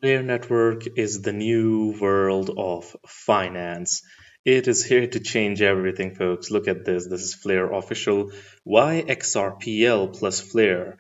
Their network is the new world of finance. It is here to change everything, folks. Look at this. This is Flare official. Why XRPL plus Flare?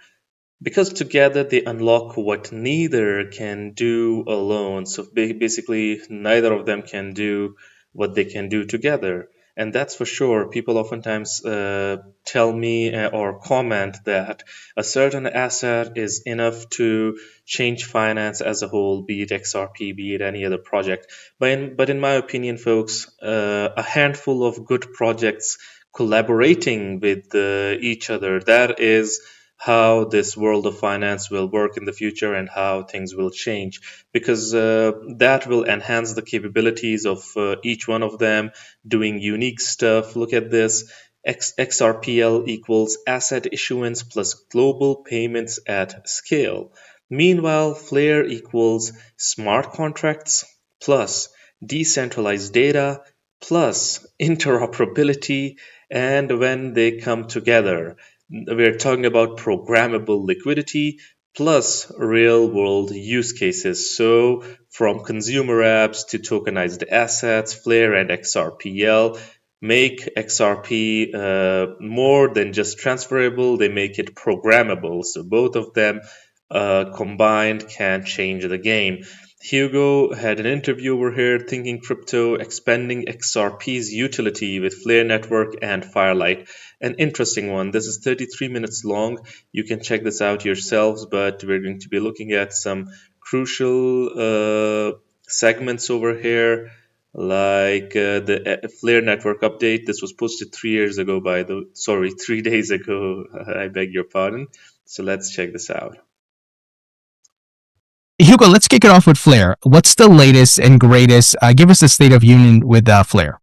Because together they unlock what neither can do alone. So basically, neither of them can do what they can do together. And that's for sure. People oftentimes tell me or comment that a certain asset is enough to change finance as a whole, be it XRP, be it any other project. But in my opinion, folks, a handful of good projects collaborating with each other, that is how this world of finance will work in the future and how things will change, because that will enhance the capabilities of each one of them doing unique stuff. Look at this. XRPL equals asset issuance plus global payments at scale. Meanwhile, Flare equals smart contracts plus decentralized data plus interoperability. And when they come together, we're talking about programmable liquidity plus real world use cases. So, from consumer apps to tokenized assets, Flare and XRPL make XRP more than just transferable, they make it programmable. So, both of them combined can change the game. Hugo had an interview over here, Thinking Crypto, expanding XRP's utility with Flare Network and Firelight. An interesting one. This is 33 minutes long. You can check this out yourselves, but we're going to be looking at some crucial segments over here, like the Flare Network update. This was posted 3 years ago, 3 days ago. I beg your pardon. So let's check this out. Hugo, let's kick it off with Flare. What's the latest and greatest? Give us the state of union with Flare.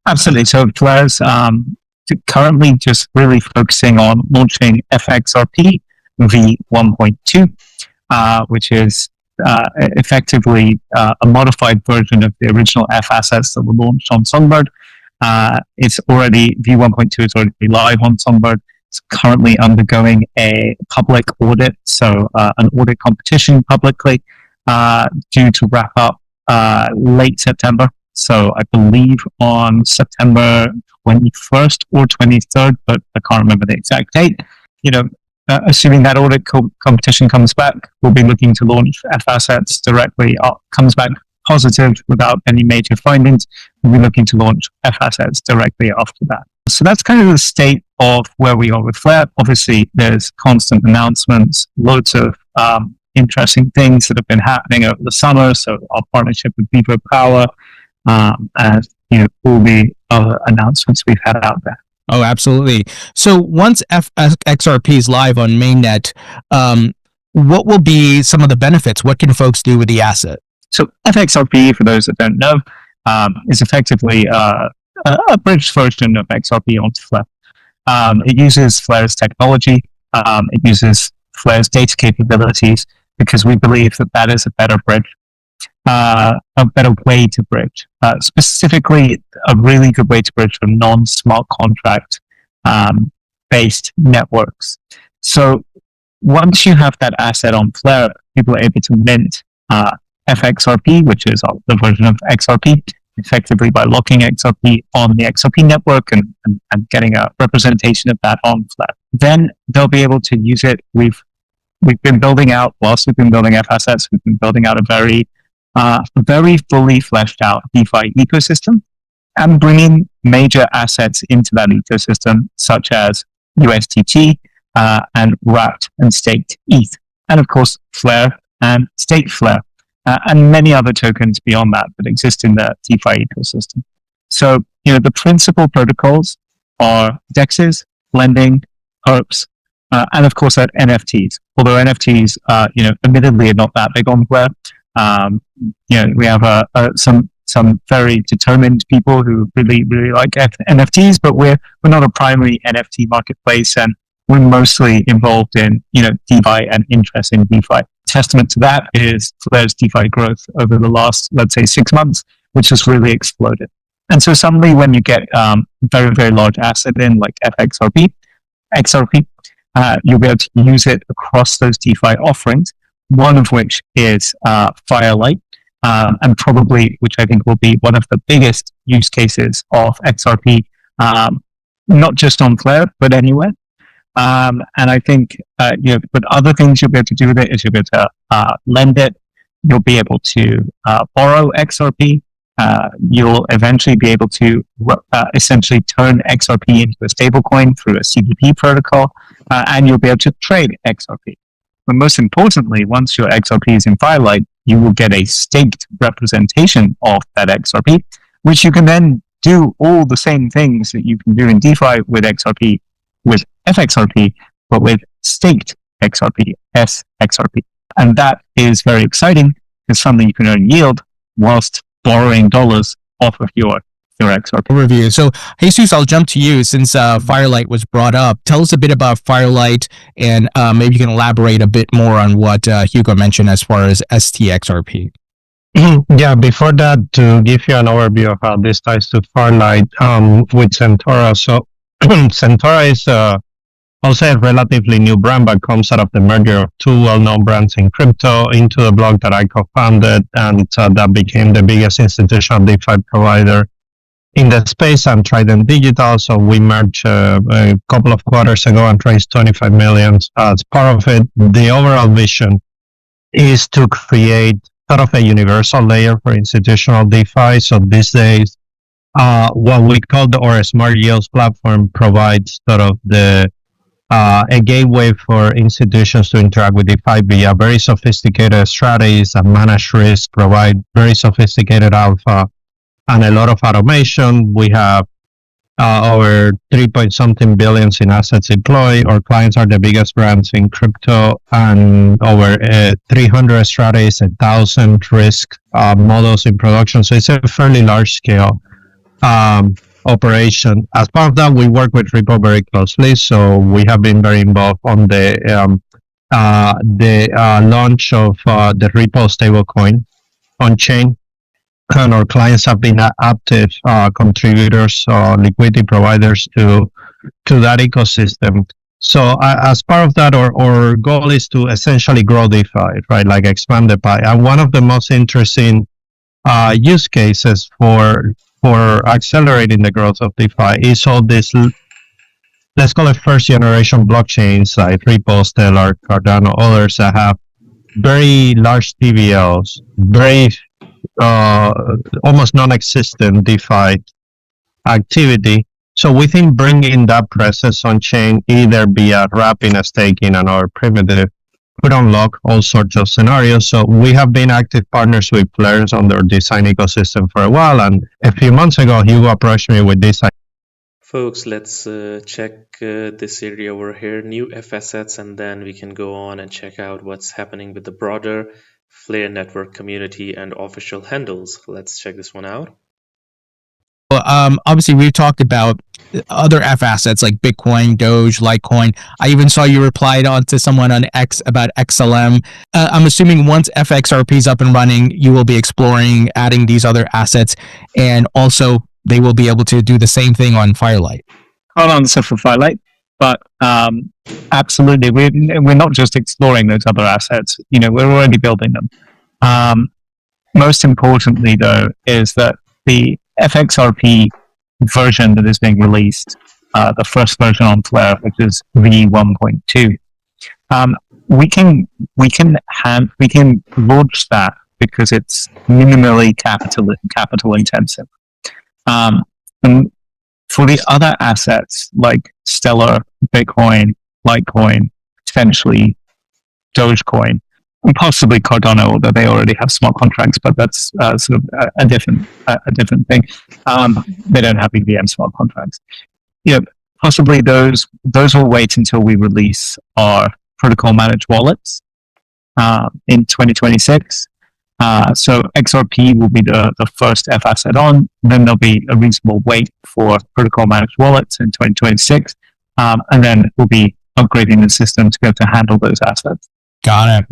Absolutely. So Flare's currently just really focusing on launching FXRP v1.2, which is effectively a modified version of the original F assets that were launched on Songbird. It's already v1.2 is already live on Songbird. It's currently undergoing a public audit, so an audit competition publicly, due to wrap up late September. So I believe on September 21st or 23rd, but I can't remember the exact date. Assuming that audit competition comes back, we'll be looking to launch F assets directly. Comes back positive without any major findings, we'll be looking to launch F assets directly after that. So that's kind of the state of where we are with Flare. Obviously, there's constant announcements, loads of interesting things that have been happening over the summer. So our partnership with Vivo Power, and all the other announcements we've had out there. Oh, absolutely. So once XRP is live on mainnet, what will be some of the benefits? What can folks do with the asset? So FXRP, for those that don't know, is effectively a bridged version of XRP onto Flare. It uses Flare's technology. It uses Flare's data capabilities because we believe that that is a better bridge, a better way to bridge. Specifically, a really good way to bridge for non-smart contract based networks. So once you have that asset on Flare, people are able to mint FXRP, which is the version of XRP, effectively by locking XRP on the XRP network and getting a representation of that on Flare. Then they'll be able to use it. We've been building out, whilst we've been building F assets, we've been building out a very fully fleshed out DeFi ecosystem and bringing major assets into that ecosystem, such as USDT and wrapped and staked ETH, and of course Flare and staked Flare. And many other tokens beyond that exist in the DeFi ecosystem. So, the principal protocols are DEXs, lending, perps, and of course NFTs. Although NFTs, admittedly are not that big on Flare. We have some very determined people who really, really like NFTs, but we're not a primary NFT marketplace, and we're mostly involved in, DeFi and interest in DeFi. Testament to that is Flare's DeFi growth over the last, let's say, 6 months, which has really exploded. And so suddenly when you get very, very large asset in like XRP, you'll be able to use it across those DeFi offerings one of which is Firelight, and probably which I think will be one of the biggest use cases of XRP, not just on Flare, but anywhere. And I think, but other things you'll be able to do with it is you'll be able to lend it. You'll be able to borrow XRP. You'll eventually be able to essentially turn XRP into a stablecoin through a CDP protocol, and you'll be able to trade XRP. But most importantly, once your XRP is in Firelight, you will get a staked representation of that XRP, which you can then do all the same things that you can do in DeFi with XRP, with FXRP, but with staked XRP, SXRP. And that is very exciting because suddenly you can earn yield whilst borrowing dollars off of your XRP. Review. So, Jesus, I'll jump to you since Firelight was brought up. Tell us a bit about Firelight, and maybe you can elaborate a bit more on what Hugo mentioned as far as STXRP. Yeah, before that, to give you an overview of how this ties to Firelight with Centaura. So, Centaura is, I'll say, a relatively new brand, but comes out of the merger of two well-known brands in crypto into a blog that I co-founded, and that became the biggest institutional DeFi provider in the space, and Trident Digital. So we merged a couple of quarters ago and raised 25 million as part of it. The overall vision is to create sort of a universal layer for institutional DeFi. So these days, what we call our Smart Yields platform provides sort of a gateway for institutions to interact with DeFi via very sophisticated strategies that manage risk, provide very sophisticated alpha, and a lot of automation. We have over 3-point-something billions in assets deployed. Our clients are the biggest brands in crypto, and over 300 strategies, 1,000 risk models in production. So it's a fairly large scale operation. As part of that, we work with Ripple very closely. So we have been very involved on the launch of the Ripple stablecoin on chain. And our clients have been active contributors, liquidity providers to that ecosystem. So as part of that, our goal is to essentially grow DeFi, right? Like expand the pie. And one of the most interesting use cases for accelerating the growth of DeFi is all this, let's call it first generation blockchains like Ripple, Stellar, Cardano, others that have very large TVLs, very almost non-existent DeFi activity. So we think bringing that presence on chain, either via wrapping a staking and our primitive, could unlock all sorts of scenarios. So we have been active partners with players on their design ecosystem for a while, and a few months ago Hugo approached me with this. Folks, let's check this area over here, new F assets, and then we can go on and check out what's happening with the broader Flare network community and official handles. Let's check this one out. Well, obviously, we've talked about other F assets like Bitcoin, Doge, Litecoin. I even saw you replied on to someone on X about XLM. I'm assuming once FXRP is up and running, you will be exploring adding these other assets, and also they will be able to do the same thing on Firelight. Can't answer for Firelight, but absolutely, we're not just exploring those other assets. We're already building them. Most importantly, though, is that the FXRP version that is being released, the first version on Flare, which is V1.2, we can launch that because it's minimally capital intensive. And for the other assets like Stellar, Bitcoin, Litecoin, potentially Dogecoin, and possibly Cardano, although they already have smart contracts, but that's sort of a different thing. They don't have EVM smart contracts. Possibly those will wait until we release our protocol managed wallets in 2026. So XRP will be the first F asset on. Then there'll be a reasonable wait for protocol managed wallets in 2026, and then we'll be upgrading the system to be able to handle those assets. Got it.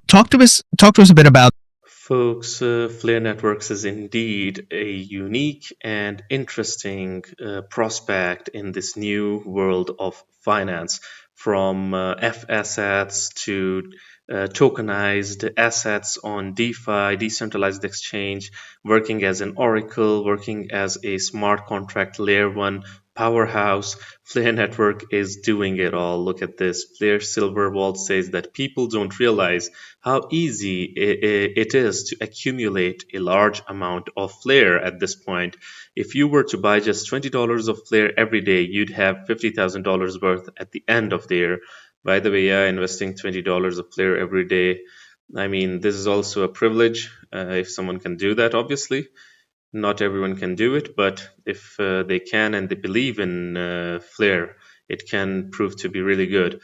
Talk to us a bit about. Folks, Flare Networks is indeed a unique and interesting prospect in this new world of finance, from F assets to tokenized assets on DeFi, decentralized exchange, working as an oracle, working as a smart contract layer one powerhouse. Flare Network is doing it all. Look at this. Flare Silverwald says that people don't realize how easy it is to accumulate a large amount of Flare at this point. If you were to buy just $20 of Flare every day, you'd have $50,000 worth at the end of the year. By the way, yeah, investing $20 of Flare every day. I mean, this is also a privilege if someone can do that, obviously. Not everyone can do it, but if they can and they believe in Flare, it can prove to be really good.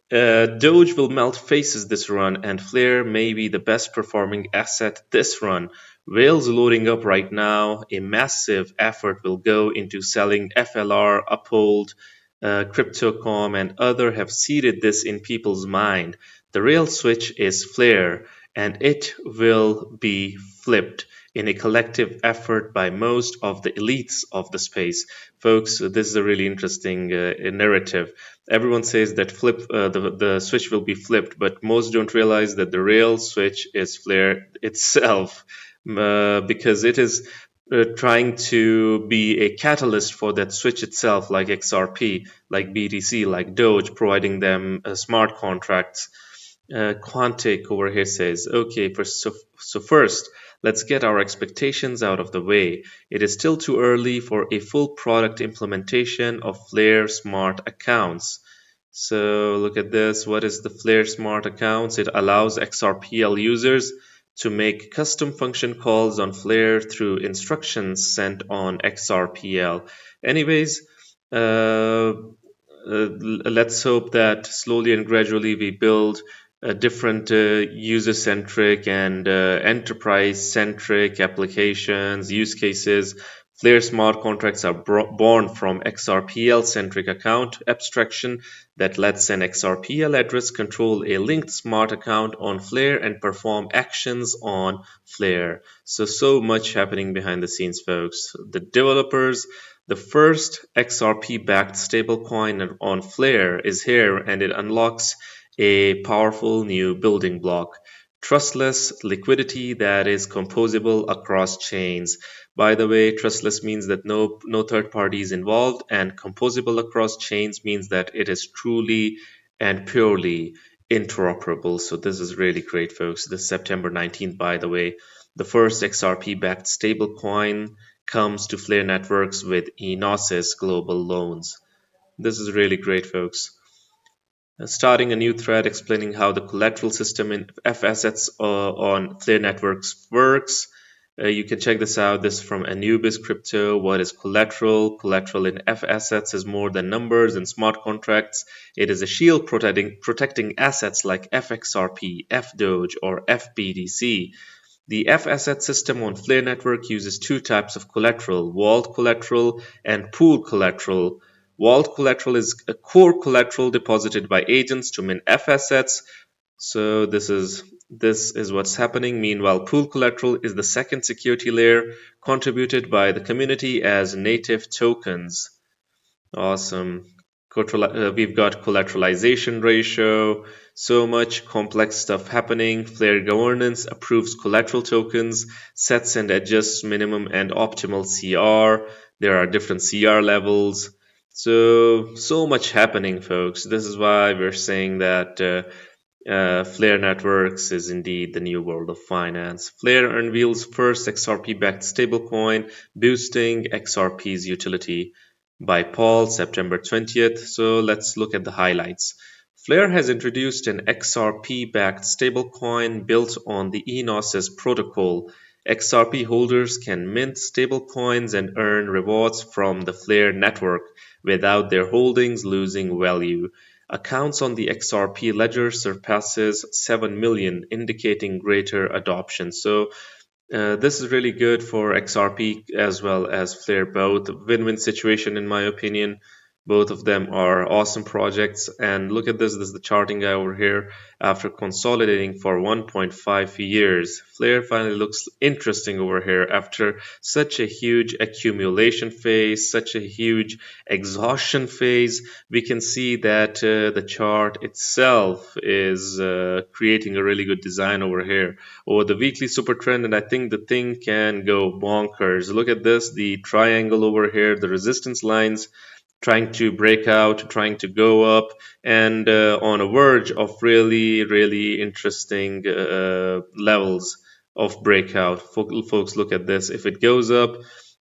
Doge will melt faces this run, and Flare may be the best performing asset this run. Whales loading up right now. A massive effort will go into selling FLR, Uphold, Crypto.com, and other have seeded this in people's mind. The real switch is Flare, and it will be flipped in a collective effort by most of the elites of the space. Folks, this is a really interesting narrative. Everyone says that the switch will be flipped, but most don't realize that the real switch is Flare itself, because it is trying to be a catalyst for that switch itself, like XRP, like BTC, like Doge, providing them smart contracts. Quantic over here says, okay, so first, let's get our expectations out of the way. It is still too early for a full product implementation of Flare Smart Accounts. So look at this. What is the Flare Smart Accounts? It allows XRPL users to make custom function calls on Flare through instructions sent on XRPL. Anyways, let's hope that slowly and gradually we build different user-centric and enterprise-centric applications, use cases. Flare smart contracts are born from XRPL-centric account abstraction that lets an XRPL address control a linked smart account on Flare and perform actions on Flare. So much happening behind the scenes, folks. The developers, the first XRP-backed stablecoin on Flare is here, and it unlocks a powerful new building block. Trustless liquidity that is composable across chains. By the way, trustless means that no third party is involved, and composable across chains means that it is truly and purely interoperable. So this is really great, folks. This September 19th, by the way, the first XRP-backed stablecoin comes to Flare Networks with Enosis global loans. This is really great, folks. Starting a new thread explaining how the collateral system in F assets on Flare Networks works. You can check this out. This is from Anubis Crypto. What is collateral? Collateral in F assets is more than numbers and smart contracts. It is a shield protecting assets like FXRP, FDoge, or FBDC. The F asset system on Flare Network uses two types of collateral, vault collateral and pool collateral. Vault collateral is a core collateral deposited by agents to mint F assets. So this is what's happening. Meanwhile, pool collateral is the second security layer contributed by the community as native tokens. Awesome. We've got collateralization ratio, so much complex stuff happening. Flare governance approves collateral tokens, sets and adjusts minimum and optimal CR. There are different CR levels. So much happening, folks. This is why we're saying that Flare Networks is indeed the new world of finance. Flare unveils first XRP-backed stablecoin, boosting XRP's utility. By Paul, September 20th. So let's look at the highlights. Flare has introduced an XRP-backed stablecoin built on the Enosis protocol. XRP holders can mint stablecoins and earn rewards from the Flare network without their holdings losing value. Accounts on the XRP ledger surpasses 7 million, indicating greater adoption. So this is really good for XRP as well as Flare, both. Win-win situation in my opinion. Both of them are awesome projects. And look at this is the charting guy over here. After consolidating for 1.5 years, Flare finally looks interesting over here after such a huge accumulation phase, such a huge exhaustion phase. We can see that the chart itself is creating a really good design over here over the weekly super trend, and I think the thing can go bonkers. Look at this, the triangle over here, the resistance lines trying to break out, trying to go up, and on a verge of really, really interesting levels of breakout. Folks, look at this. If it goes up,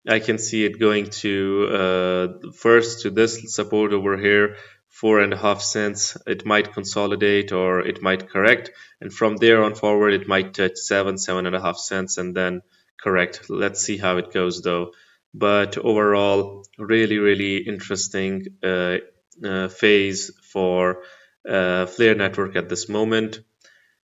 I can see it going to first to this support over here, 4.5 cents. It might consolidate or it might correct, and from there on forward, it might touch 7.5 cents, and then correct. Let's see how it goes though. But overall, really, really interesting phase for Flare network at this moment.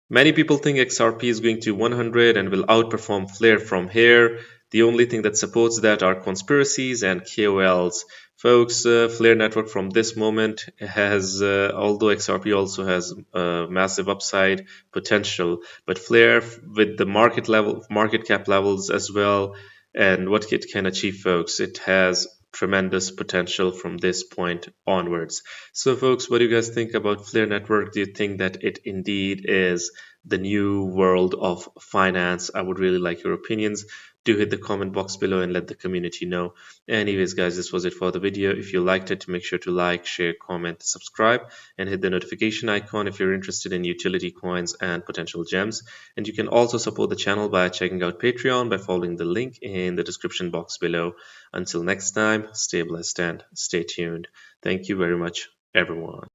Many people think XRP is going to 100 and will outperform Flare from here. The only thing that supports that are conspiracies and KOLs. Folks, Flare network from this moment has, although XRP also has massive upside potential, but Flare with the market cap levels as well, and what it can achieve, folks, it has tremendous potential from this point onwards. So, folks, what do you guys think about Flare Network? Do you think that it indeed is the new world of finance? I would really like your opinions. Do hit the comment box below and let the community know. Anyways, guys, this was it for the video. If you liked it, make sure to like, share, comment, subscribe, and hit the notification icon if you're interested in utility coins and potential gems. And you can also support the channel by checking out Patreon by following the link in the description box below. Until next time, stay blessed and stay tuned. Thank you very much, everyone.